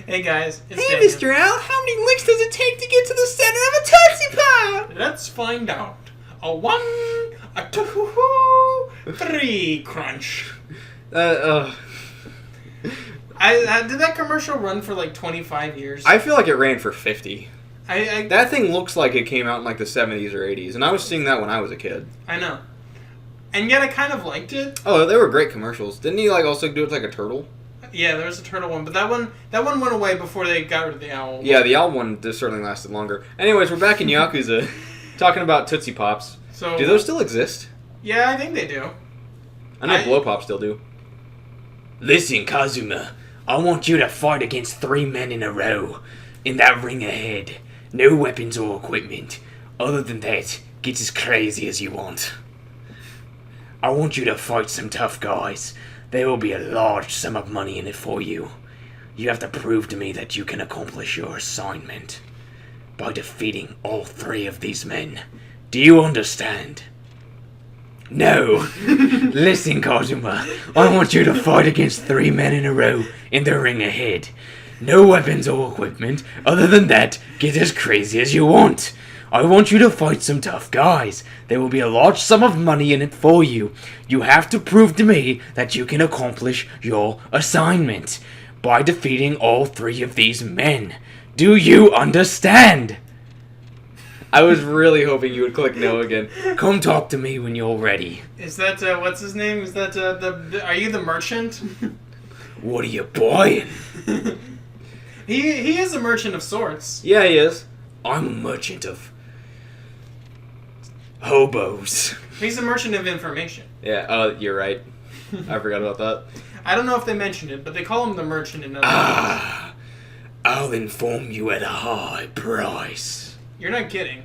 Hey guys, it's Hey, Daniel. Mr. Al, how many licks does it take to get to the center of a Tootsie Pop? Let's find out. A 1, a 2, 3 crunch. Did that commercial run for like 25 years? I feel like it ran for 50. I That thing looks like it came out in like the 70s or 80s, and I was seeing that when I was a kid. I know. And yet I kind of liked it. Oh, they were great commercials. Didn't he like also do it like a turtle? Yeah, there was a turtle one, but that one went away before they got rid of the owl. Yeah, the owl one certainly lasted longer. Anyways, we're back in Yakuza, talking about Tootsie Pops. So Do those still exist? Yeah, I think they do. I know Blow Pops still do. Listen, Kazuma, I want you to fight against 3 men in a row. In that ring ahead. No weapons or equipment. Other than that, get as crazy as you want. I want you to fight some tough guys. There will be a large sum of money in it for you. You have to prove to me that you can accomplish your assignment by defeating all 3 of these men. Do you understand? No. Listen, Kazuma, I want you to fight against 3 men in a row in the ring ahead. No weapons or equipment. Other than that, get as crazy as you want. I want you to fight some tough guys. There will be a large sum of money in it for you. You have to prove to me that you can accomplish your assignment by defeating all 3 of these men. Do you understand? I was really hoping you would click no again. Come talk to me when you're ready. Is that what's his name? Is that are you the merchant? What are you buying? He is a merchant of sorts. Yeah, he is. I'm a merchant of hobos. He's a merchant of information. Yeah, you're right. I forgot about that. I don't know if they mentioned it, but they call him the merchant in other movies. I'll inform you at a high price. You're not kidding.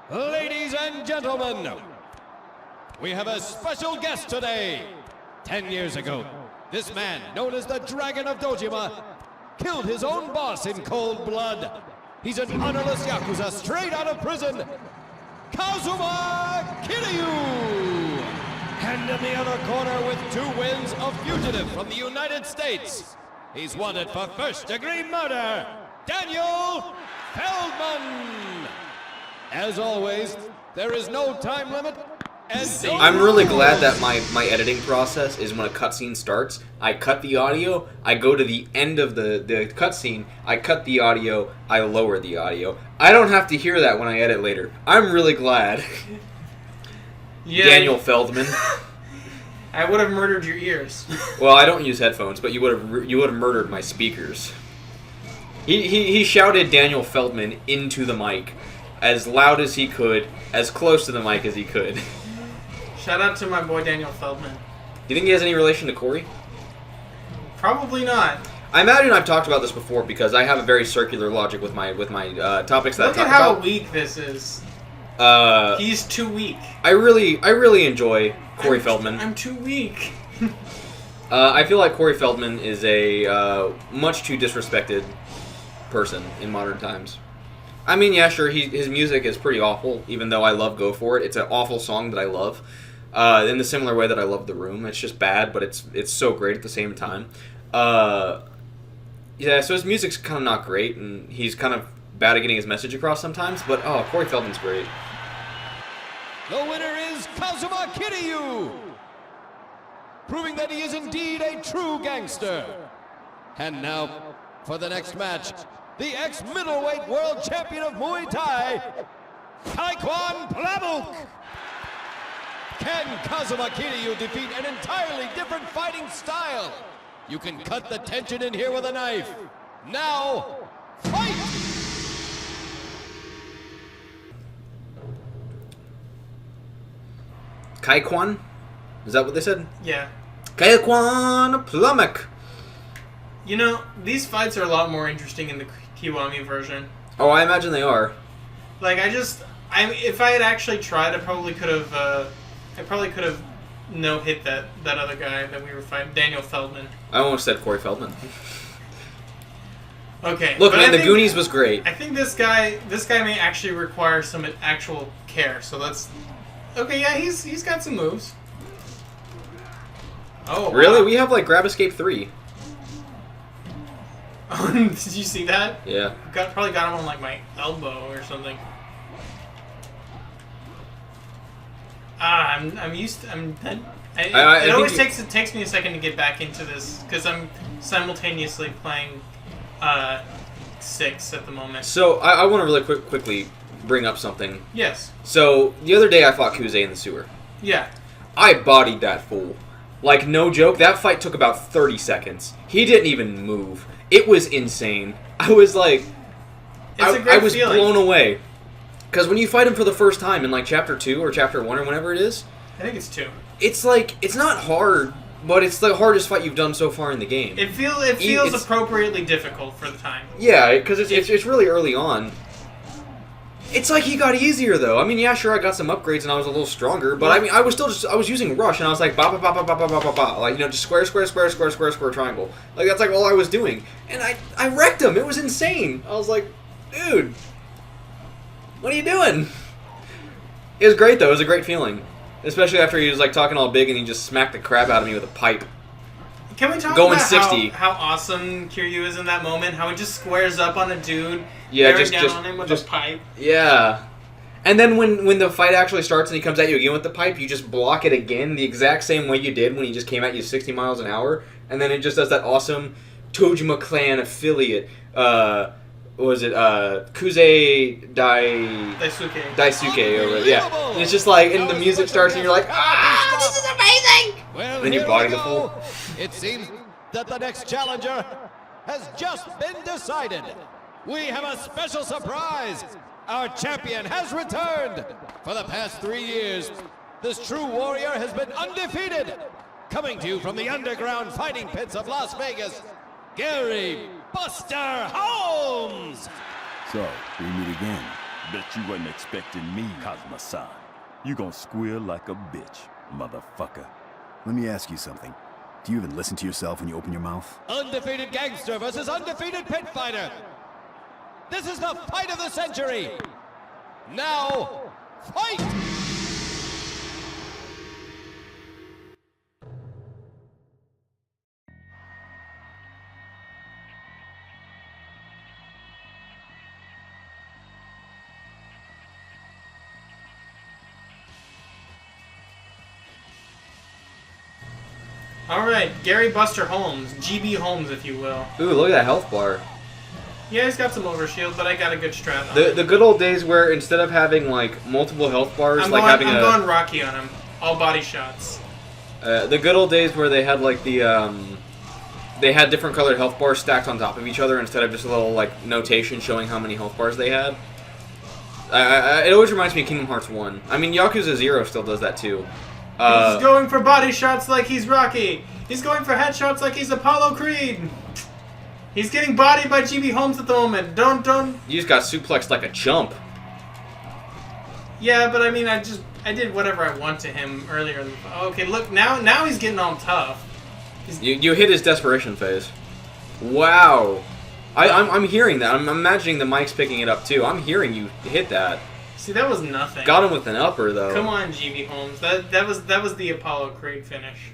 Ladies and gentlemen, we have a special guest today. 10 years ago, this man, known as the Dragon of Dojima, killed his own boss in cold blood. He's an honorless Yakuza straight out of prison, Kazuma Kiryu! And in the other corner with 2 wins, a fugitive from the United States. He's wanted for first-degree murder, Daniel Feldman! As always, there is no time limit. And I'm really glad that my editing process is when a cutscene starts, I cut the audio, I go to the end of the cutscene, I cut the audio, I lower the audio. I don't have to hear that when I edit later. I'm really glad. Yeah, Daniel Feldman. I would have murdered your ears. Well, I don't use headphones, but you would have murdered my speakers. He shouted Daniel Feldman into the mic as loud as he could, as close to the mic as he could. Shout out to my boy Daniel Feldman. Do you think he has any relation to Corey? Probably not. I imagine I've talked about this before because I have a very circular logic with my topics that Look I at talk how about. weak this is. He's too weak. I really enjoy Corey Feldman. I'm too weak. I feel like Corey Feldman is a much too disrespected person in modern times. I mean, yeah, sure, his music is pretty awful, even though I love Go For It. It's an awful song that I love. In the similar way that I love The Room. It's just bad, but it's so great at the same time. Yeah, so his music's kind of not great, and he's kind of bad at getting his message across sometimes, but Corey Feldman's great. the winner is Kazuma Kiryu, proving that he is indeed a true gangster. And now, for the next match, the ex-middleweight world champion of Muay Thai, Taekwondo Plabuk. Can Kazuma Kiryu defeat an entirely different fighting style? You can cut the tension in here with a knife. Now, fight! Kaikwan? Is that what they said? Yeah. Kaikwan Plummock. You know, these fights are a lot more interesting in the Kiwami version. Oh, I imagine they are. Like, if I had actually tried, I probably could have no-hit that other guy that we were fighting, Daniel Feldman. I almost said Corey Feldman. Okay. Look, but man, I the think- Goonies was great. I think this guy may actually require some actual care. So let's. Okay, yeah, he's got some moves. Oh. Really? Wow. We have like Grab Escape 3. Did you see that? Yeah. Probably got him on like my elbow or something. I'm used to, it always takes me a second to get back into this because I'm simultaneously playing 6 at the moment. So I want to really quickly bring up something. Yes. So the other day I fought Kage in the sewer. Yeah. I bodied that fool. Like, no joke, that fight took about 30 seconds. He didn't even move. It was insane. I was like... I was feeling. Blown away. Because when you fight him for the first time in, like, Chapter 2 or Chapter 1 or whenever it is... I think it's 2. It's like, it's not hard, but it's the hardest fight you've done so far in the game. It feels appropriately difficult for the time. Yeah, because it's really early on. It's like he got easier, though. I mean, yeah, sure, I got some upgrades and I was a little stronger, but I mean, I was using rush and I was like, ba ba ba ba ba ba ba ba ba, like, you know, just square, square, square, square, square, square, triangle. Like, that's like all I was doing. And I wrecked him. It was insane. I was like, dude, what are you doing? It was great, though. It was a great feeling. Especially after he was, like, talking all big and he just smacked the crap out of me with a pipe. Can we talk going about 60. How awesome Kiryu is in that moment? How he just squares up on a dude, yeah, down on him with a pipe. Yeah. And then when the fight actually starts and he comes at you again with the pipe, you just block it again the exact same way you did when he just came at you 60 miles an hour. And then it just does that awesome Tojima Clan affiliate, what was it, Daisuke or whatever, yeah. And it's just like, and the music starts and you're like, ah, this is amazing! Well, then you here body we the fool. go. It seems that the next challenger has just been decided. We have a special surprise. Our champion has returned. For the past 3 years, this true warrior has been undefeated. Coming to you from the underground fighting pits of Las Vegas, Gary Buster Holmes. So, we meet again. Bet you wasn't expecting me, Kazuma-san. You gonna squeal like a bitch, motherfucker. Let me ask you something. Do you even listen to yourself when you open your mouth? Undefeated gangster versus undefeated pit fighter. This is the fight of the century. Now, fight! Alright, Gary Buster Holmes. GB Holmes, if you will. Ooh, look at that health bar. Yeah, he's got some overshield, but I got a good strat on it. The good old days where instead of having, like, multiple health bars, I'm going Rocky on him. All body shots. The good old days where they had, like, they had different colored health bars stacked on top of each other instead of just a little, like, notation showing how many health bars they had. It always reminds me of Kingdom Hearts 1. I mean, Yakuza 0 still does that, too. He's going for body shots like he's Rocky. He's going for headshots like he's Apollo Creed. He's getting bodied by GB Holmes at the moment. Don't. You just got suplexed like a chump. Yeah, but I mean, I did whatever I want to him earlier. Okay, look, now he's getting all tough. You hit his desperation phase. Wow. I'm hearing that. I'm imagining the mic's picking it up too. I'm hearing you hit that. See, that was nothing. Got him with an upper though. Come on, GB Holmes. That was the Apollo Creed finish.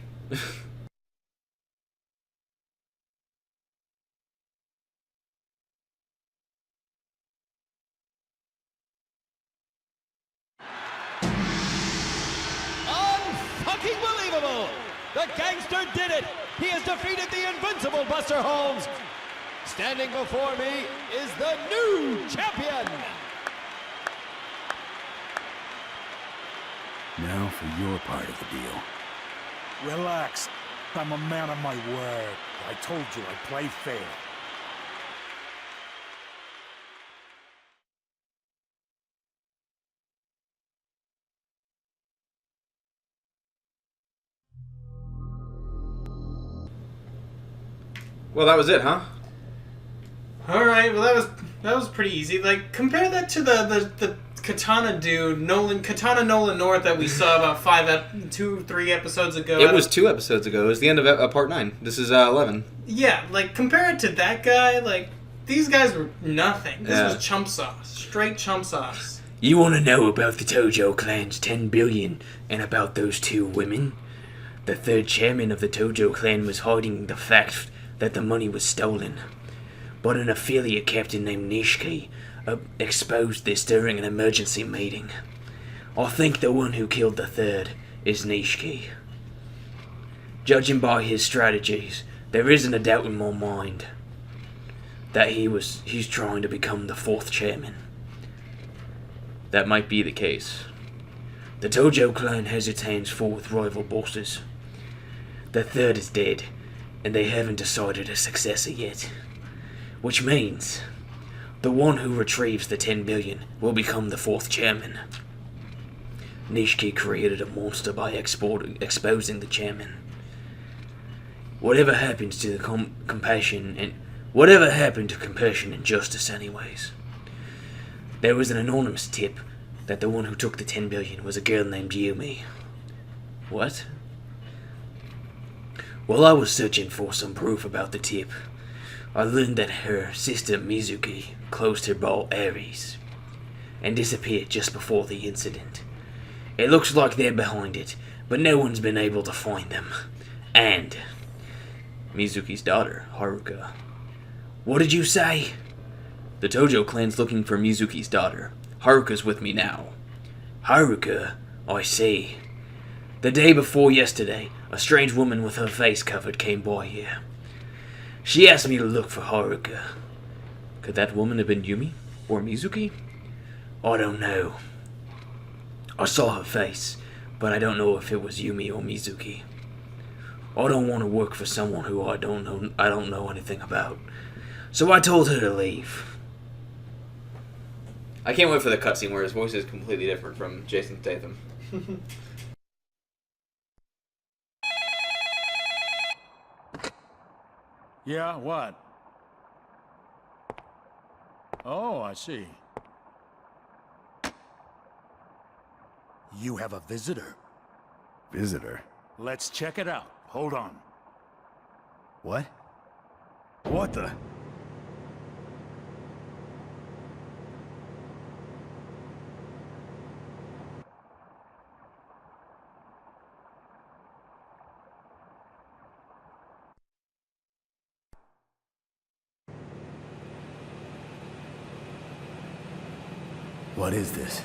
Unfucking believable! The gangster did it! He has defeated the invincible Buster Holmes! Standing before me is the new champion! Now for your part of the deal. Relax. I'm a man of my word. I told you I'd play fair. Well, that was it, huh? All right. Well, that was pretty easy. Like, compare that to the Katana dude, Katana Nolan North that we saw about 3 episodes ago. It was 2 episodes ago. It was the end of part 9. This is 11. Yeah, like, compare it to that guy. Like, these guys were nothing. This was chump sauce. Straight chump sauce. You want to know about the Tojo clan's 10 billion and about those 2 women? The 3rd chairman of the Tojo clan was hiding the fact that the money was stolen. but an affiliate captain named Nishiki exposed this during an emergency meeting. I think the one who killed the third is Nishiki. Judging by his strategies, there isn't a doubt in my mind that he's trying to become the fourth chairman. That might be the case. The Tojo clan has its hands full with rival bosses. The third is dead, and they haven't decided a successor yet. Which means the one who retrieves the 10 billion will become the fourth chairman. Nishiki created a monster by exposing the chairman. Whatever happened to compassion and justice anyways? There was an anonymous tip that the one who took the 10 billion was a girl named Yumi. What? While I was searching for some proof about the tip, I learned that her sister Mizuki closed her ball Aries and disappeared just before the incident. It looks like they're behind it, but no one's been able to find them. And Mizuki's daughter, Haruka. what did you say? The Tojo clan's looking for Mizuki's daughter. Haruka's with me now. Haruka? I see. The day before yesterday, a strange woman with her face covered came by here. She asked me to look for Haruka. Could that woman have been Yumi? Or Mizuki? I don't know. I saw her face, but I don't know if it was Yumi or Mizuki. I don't want to work for someone who I don't know anything about. So I told her to leave. I can't wait for the cutscene where his voice is completely different from Jason Statham. Yeah, what? Oh, I see. You have a visitor. Visitor? Let's check it out. Hold on. What? What the? What is this?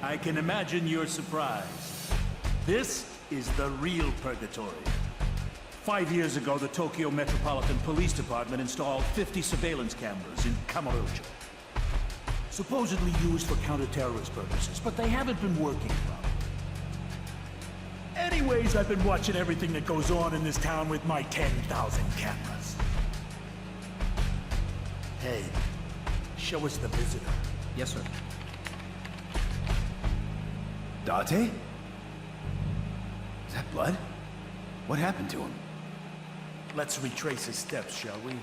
I can imagine your surprise. This is the real Purgatory. 5 years ago, the Tokyo Metropolitan Police Department installed 50 surveillance cameras in Kamurocho. Supposedly used for counter-terrorist purposes, but they haven't been working well. Anyways, I've been watching everything that goes on in this town with my 10,000 cameras. Hey, show us the visitor. Yes, sir. Date? Is that blood? What happened to him? Let's retrace his steps, shall we?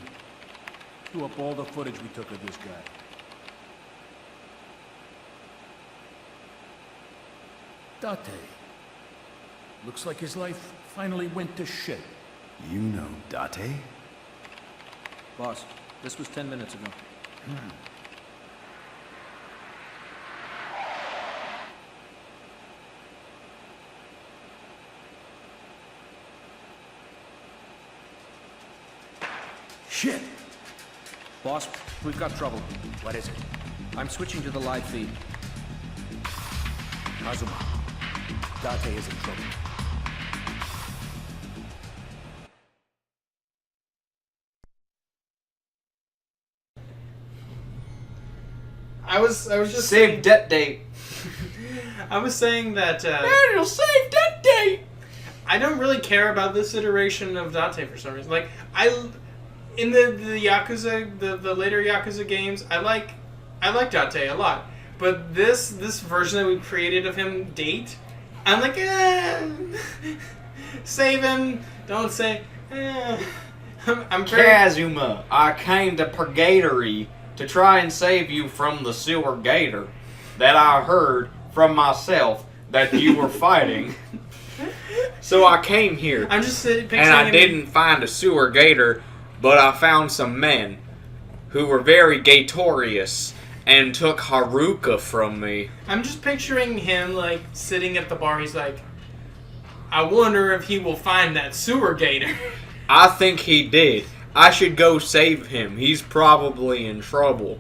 Do up all the footage we took of this guy. Date. Looks like his life finally went to shit. You know Date? Boss, this was 10 minutes ago. Shit! Boss, we've got trouble. What is it? I'm switching to the live feed. Kazuma. Date is in trouble. I was just Save debt date. I was saying that Daniel, save debt date. I don't really care about this iteration of Date for some reason. Like in the Yakuza, the later Yakuza games, I like Date a lot. But this version that we created of him, Date, I'm like, save him. Don't say. I'm very. Kazuma, I came to Purgatory to try and save you from the sewer gator that I heard from myself that you were fighting. So I came here. I'm just picturing and I him. didn't find a sewer gator, but I found some men who were very gatorious and took Haruka from me. I'm just picturing him like sitting at the bar. He's like, I wonder if he will find that sewer gator. I think he did. I should go save him. He's probably in trouble.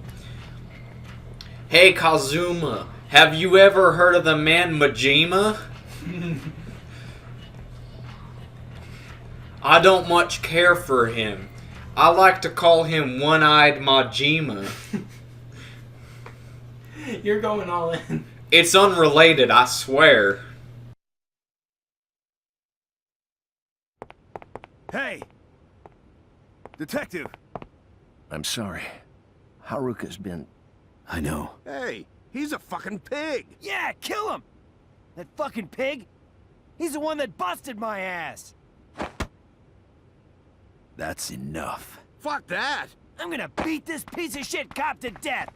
Hey, Kazuma, have you ever heard of the man Majima? I don't much care for him. I like to call him One-Eyed Majima. You're going all in. It's unrelated, I swear. Hey! Detective! I'm sorry. Haruka's been... I know. Hey, he's a fucking pig! Yeah, kill him! That fucking pig? He's the one that busted my ass! That's enough. Fuck that! I'm gonna beat this piece of shit cop to death!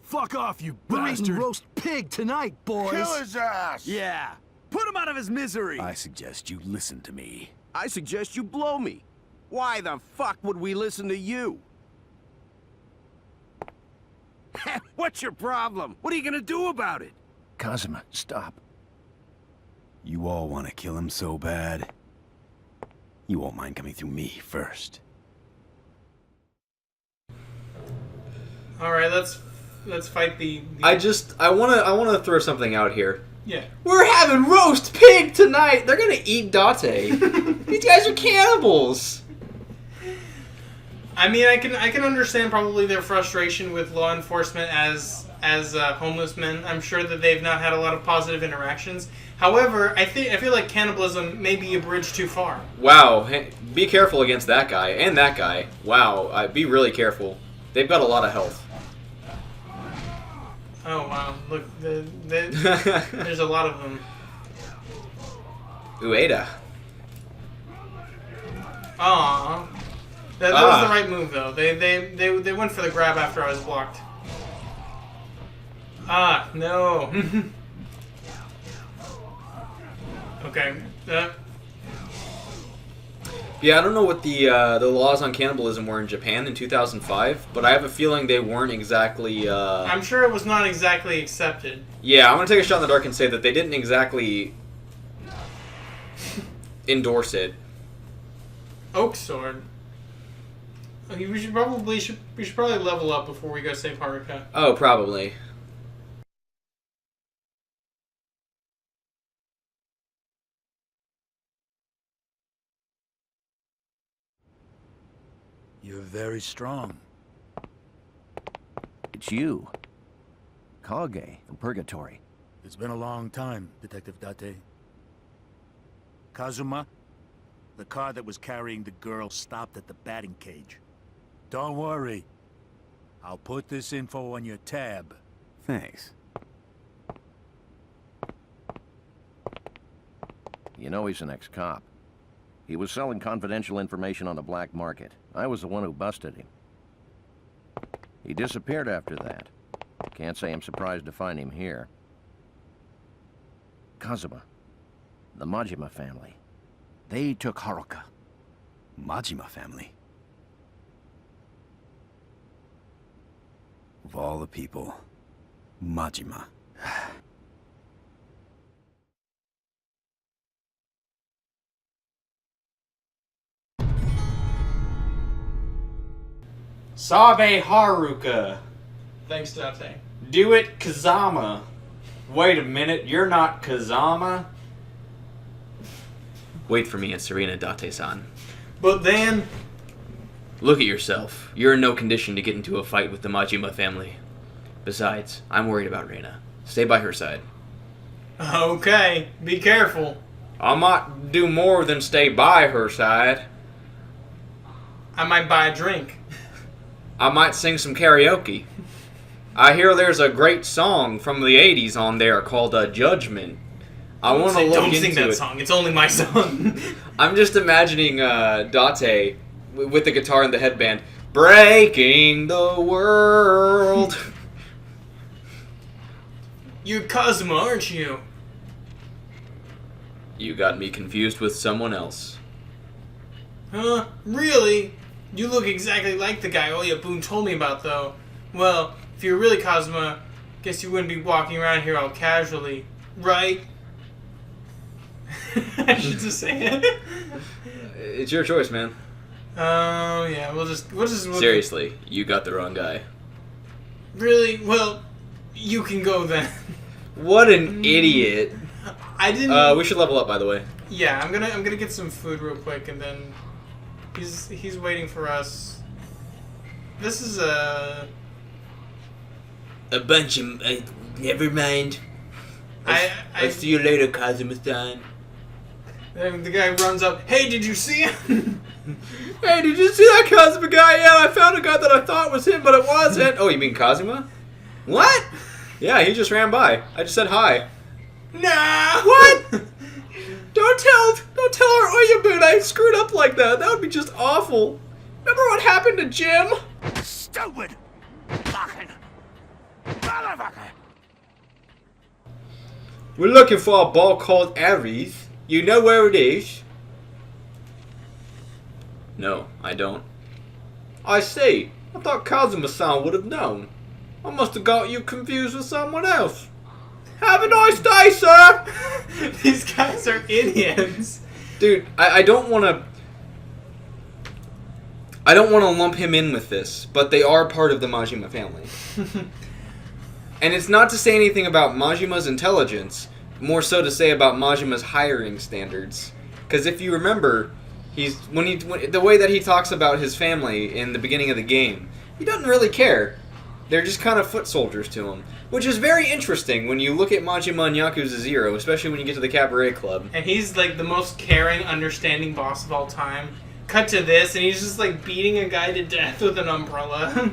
Fuck off, you We're bastard! eating roast pig tonight, boys! Kill his ass! Yeah! Put him out of his misery! I suggest you listen to me. I suggest you blow me. Why the fuck would we listen to you? What's your problem? What are you gonna do about it? Kazuma, stop. You all want to kill him so bad. You won't mind coming through me first. All right, let's fight the I wanna throw something out here. yeah. We're having roast pig tonight. They're gonna eat Date. These guys are cannibals. I mean, I can understand probably their frustration with law enforcement as homeless men. I'm sure that they've not had a lot of positive interactions. However, I feel like cannibalism may be a bridge too far. Wow, hey, be careful against that guy and that guy. Wow, be really careful. They've got a lot of health. Oh wow! Look, there's a lot of them. Ueda. Aww. That was the right move though. They went for the grab after I was blocked. Ah, no. Okay. Yeah, I don't know what the laws on cannibalism were in Japan in 2005, but I have a feeling they weren't exactly... I'm sure it was not exactly accepted. Yeah, I'm going to take a shot in the dark and say that they didn't exactly endorse it. Oak sword. Okay, we should probably level up before we go save Haruka. Oh, probably. You're very strong. It's you. Kage from Purgatory. It's been a long time, Detective Date. Kazuma, the car that was carrying the girl stopped at the batting cage. Don't worry. I'll put this info on your tab. Thanks. You know he's an ex-cop. He was selling confidential information on the black market. I was the one who busted him. He disappeared after that. Can't say I'm surprised to find him here. Kazuma, the Majima family, they took Haruka. Majima family. Of all the people, Majima. Sabe Haruka. Thanks, Date. Do it, Kazama. Wait a minute, you're not Kazama? Wait for me at Serena, Date-san. But then... Look at yourself. You're in no condition to get into a fight with the Majima family. Besides, I'm worried about Reina. Stay by her side. Okay, be careful. I might do more than stay by her side. I might buy a drink. I might sing some karaoke. I hear there's a great song from the 80s on there called Judgment. I want to look Don't into sing that it. song. It's only my song. I'm just imagining Date with the guitar and the headband breaking the world. You're Kazuma, aren't you? You got me confused with someone else. Huh? Really? You look exactly like the guy Oyabun told me about, though. Well, if you're really Kazuma, guess you wouldn't be walking around here all casually, right? I should just say it. It's your choice, man. Oh yeah, we'll just Seriously, you got the wrong guy. Really? Well, you can go then. What an idiot. I didn't. We should level up, by the way. Yeah, I'm gonna get some food real quick, and then he's waiting for us. This is a bunch of never mind. I see you later, Kazuma-san. And the guy runs up. Hey, did you see him? Hey, did you see that Kazuma guy? Yeah, I found a guy that I thought was him, but it wasn't. Oh, you mean Kazuma? What? Yeah, he just ran by. I just said hi. Nah. What? Don't tell our Oyabun I screwed up like that. That would be just awful. Remember what happened to Jim? Stupid fucking motherfucker. We're looking for a ball called Ares. You know where it is? No, I don't. I see. I thought Kazuma-san would have known. I must have got you confused with someone else. Have a nice day, sir! These guys are idiots. Dude, I don't want to... I don't want to lump him in with this, but they are part of the Majima family. And it's not to say anything about Majima's intelligence, more so to say about Majima's hiring standards. Because if you remember, the way that he talks about his family in the beginning of the game, he doesn't really care. They're just kind of foot soldiers to him. Which is very interesting when you look at Majima and Yakuza 0, especially when you get to the Cabaret Club. And he's like the most caring, understanding boss of all time. Cut to this, and he's just like beating a guy to death with an umbrella.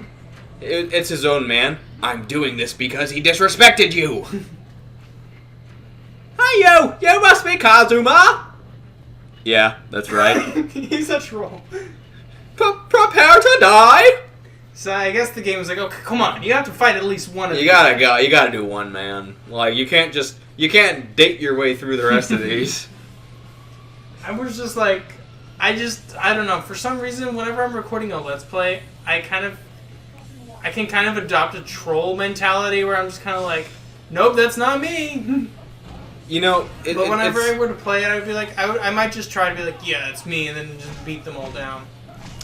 It's his own man. I'm doing this because he disrespected you. Hey, you! You must be Kazuma! Yeah, that's right. He's a troll. Prepare to die! So I guess the game was like, okay, come on, you have to fight at least one of these. You gotta do one, man. Like, you can't date your way through the rest of these. I was just like, I don't know, for some reason, whenever I'm recording a Let's Play, I can kind of adopt a troll mentality where I'm just kind of like, nope, that's not me. You know, but whenever I were to play it, I'd be like, I might just try to be like, yeah, it's me, and then just beat them all down.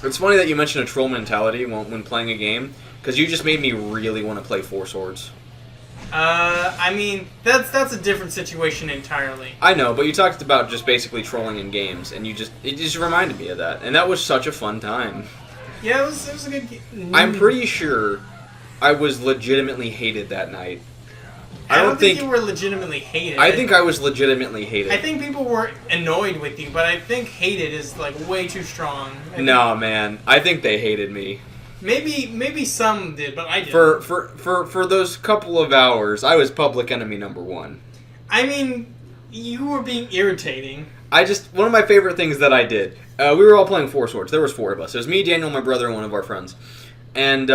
It's funny that you mentioned a troll mentality when playing a game, because you just made me really want to play Four Swords. I mean, that's a different situation entirely. I know, but you talked about just basically trolling in games, and it just reminded me of that, and that was such a fun time. Yeah, it was a good game. I'm pretty sure I was legitimately hated that night. I don't think you were legitimately hated. I think I was legitimately hated. I think people were annoyed with you, but I think hated is like way too strong. No, man. I think they hated me. Maybe some did, but I didn't. For those couple of hours, I was public enemy number one. I mean, you were being irritating. One of my favorite things that I did, we were all playing Four Swords. There was 4 of us. It was me, Daniel, my brother, and one of our friends. And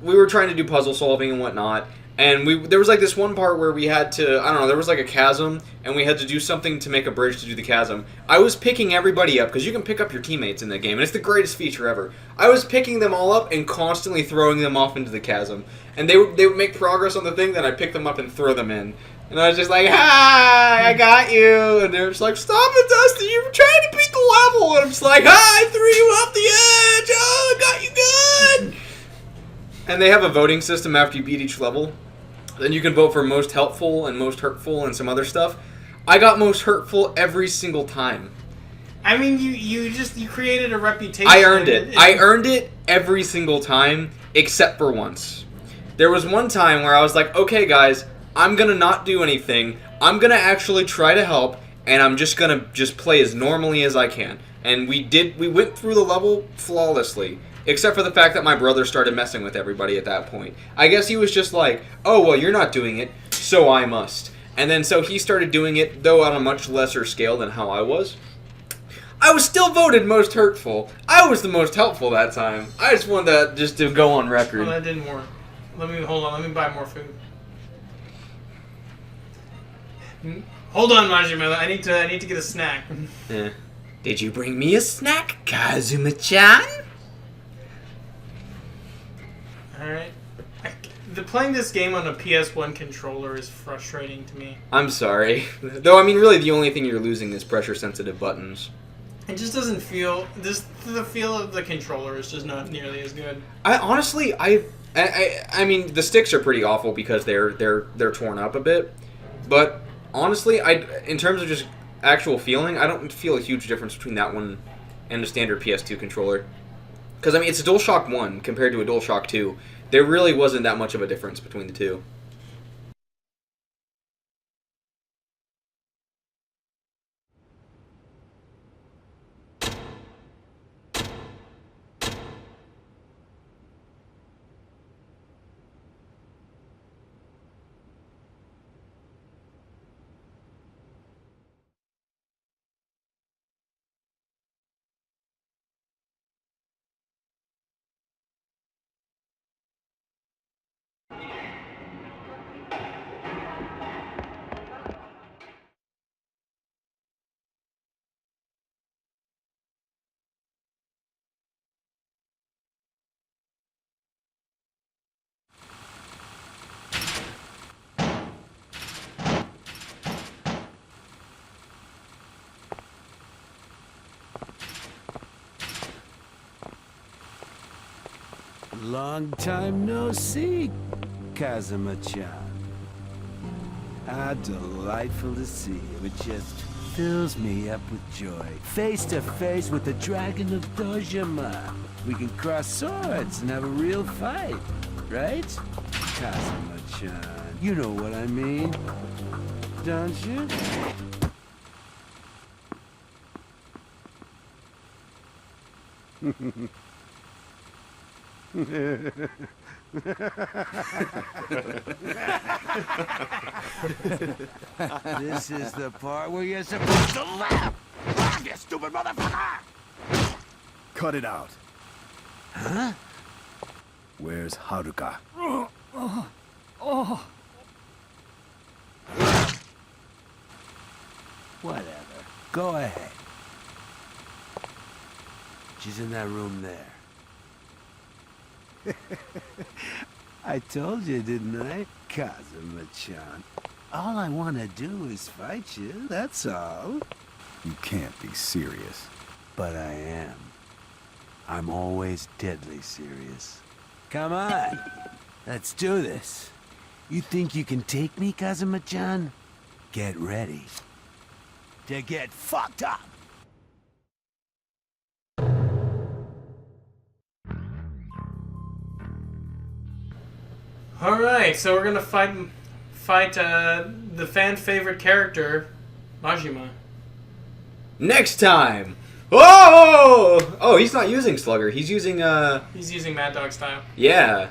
we were trying to do puzzle solving and whatnot. And there was like this one part where we had to, I don't know, there was like a chasm, and we had to do something to make a bridge to do the chasm. I was picking everybody up, because you can pick up your teammates in the game, and it's the greatest feature ever. I was picking them all up and constantly throwing them off into the chasm. And they would make progress on the thing, then I'd pick them up and throw them in. And I was just like, hi, I got you. And they're just like, stop it, Dusty, you were trying to beat the level. And I'm just like, hi, I threw you off the edge. Oh, I got you good. And they have a voting system after you beat each level. Then you can vote for most helpful and most hurtful and some other stuff. I got most hurtful every single time. I mean, you created a reputation. I earned it. I earned it every single time, except for once. There was one time where I was like, okay, guys, I'm going to not do anything. I'm going to actually try to help, and I'm just going to play as normally as I can. And we went through the level flawlessly. Except for the fact that my brother started messing with everybody at that point. I guess he was just like, oh, well, you're not doing it, so I must. And then so he started doing it, though on a much lesser scale than how I was. I was still voted most hurtful. I was the most helpful that time. I just wanted that to go on record. Well, that didn't work. Hold on, let me buy more food. Hold on, Majima, I need to get a snack. Did you bring me a snack, Kazuma-chan? Alright. Playing this game on a PS1 controller is frustrating to me. I'm sorry. Though, I mean, really the only thing you're losing is pressure-sensitive buttons. It just doesn't feel the feel of the controller is just not nearly as good. I mean, the sticks are pretty awful because they're torn up a bit. But honestly, in terms of just actual feeling, I don't feel a huge difference between that one and the standard PS2 controller. Because I mean, it's a DualShock 1 compared to a DualShock 2. There really wasn't that much of a difference between the two. Long time no see, Kazuma-chan. How delightful to see you. It just fills me up with joy. Face to face with the Dragon of Dojima. We can cross swords and have a real fight, right? Kazuma-chan, you know what I mean, don't you? This is the part where you're supposed to laugh! Laugh, you stupid motherfucker! Cut it out. Huh? Where's Haruka? Whatever. Go ahead. She's in that room there. I told you, didn't I? Kazuma-chan. All I want to do is fight you, that's all. You can't be serious. But I am. I'm always deadly serious. Come on. Let's do this. You think you can take me, Kazuma-chan? Get ready to get fucked up. All right, so we're gonna fight the fan favorite character, Majima. Next time. Oh, he's not using Slugger. He's using He's using Mad Dog style. Yeah.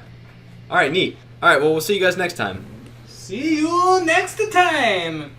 All right, neat. All right, well, we'll see you guys next time. See you next time.